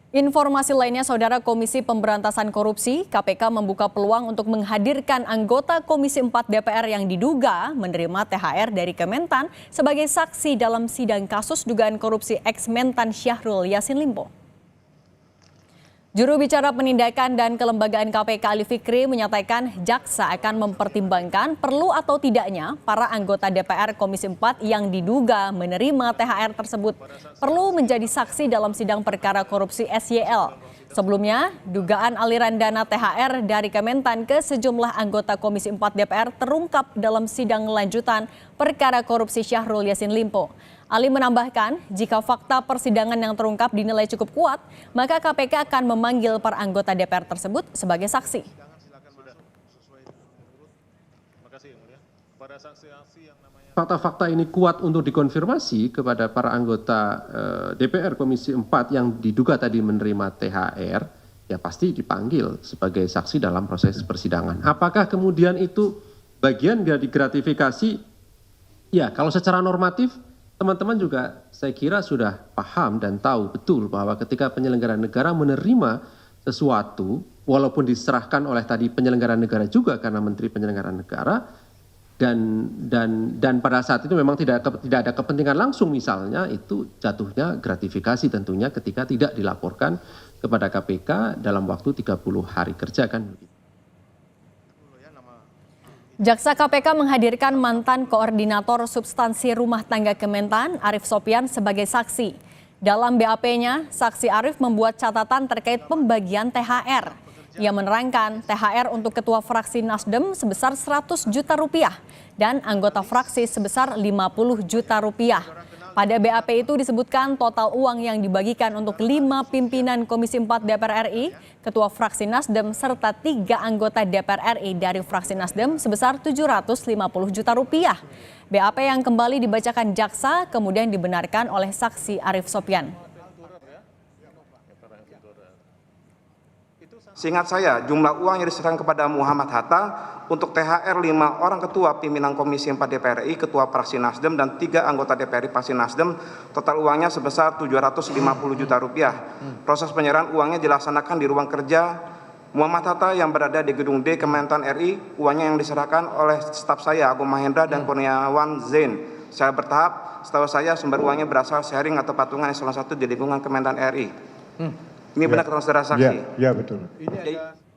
Informasi lainnya, Saudara, Komisi Pemberantasan Korupsi (KPK) membuka peluang untuk menghadirkan anggota Komisi 4 DPR yang diduga menerima THR dari Kementan sebagai saksi dalam sidang kasus dugaan korupsi ex-Mentan Syahrul Yassin Limpo. Juru bicara Penindakan dan Kelembagaan KPK Ali Fikri menyatakan jaksa akan mempertimbangkan perlu atau tidaknya para anggota DPR Komisi 4 yang diduga menerima THR tersebut perlu menjadi saksi dalam sidang perkara korupsi SYL. Sebelumnya, dugaan aliran dana THR dari Kementan ke sejumlah anggota Komisi 4 DPR terungkap dalam sidang lanjutan perkara korupsi Syahrul Yassin Limpo. Ali menambahkan, jika fakta persidangan yang terungkap dinilai cukup kuat, maka KPK akan memanggil para anggota DPR tersebut sebagai saksi. Fakta-fakta ini kuat untuk dikonfirmasi kepada para anggota DPR Komisi 4 yang diduga tadi menerima THR, ya pasti dipanggil sebagai saksi dalam proses persidangan. Apakah kemudian itu bagian dari gratifikasi? Ya, kalau secara normatif, teman-teman juga saya kira sudah paham dan tahu betul bahwa ketika penyelenggara negara menerima sesuatu, walaupun diserahkan oleh tadi penyelenggara negara juga karena Menteri Penyelenggara Negara, dan pada saat itu memang tidak ada kepentingan langsung, misalnya itu jatuhnya gratifikasi tentunya ketika tidak dilaporkan kepada KPK dalam waktu 30 hari kerja kan. Jaksa KPK menghadirkan mantan koordinator substansi rumah tangga Kementan, Arief Sopyan, sebagai saksi. Dalam BAP-nya, saksi Arief membuat catatan terkait pembagian THR. Ia menerangkan THR untuk ketua fraksi Nasdem sebesar 100 juta rupiah dan anggota fraksi sebesar 50 juta rupiah. Pada BAP itu disebutkan total uang yang dibagikan untuk 5 pimpinan Komisi 4 DPR RI, ketua fraksi Nasdem, serta 3 anggota DPR RI dari fraksi Nasdem sebesar 750 juta rupiah. BAP yang kembali dibacakan jaksa kemudian dibenarkan oleh saksi Arief Sopyan. Seingat saya, jumlah uang yang diserahkan kepada Muhammad Hatta untuk THR 5 orang ketua pimpinan Komisi 4 DPR RI, ketua fraksi Nasdem, dan 3 anggota DPR RI fraksi Nasdem, total uangnya sebesar 750 juta rupiah. Proses penyerahan uangnya dilaksanakan di ruang kerja Muhammad Hatta yang berada di Gedung D Kementan RI. Uangnya yang diserahkan oleh staf saya, Agung Mahendra dan Kurniawan Zain. Secara bertahap, setahu saya sumber uangnya berasal sharing atau patungan yang salah satu di lingkungan Kementan RI. Ini benar keterangan saudara saksi? Ya, betul. Jadi,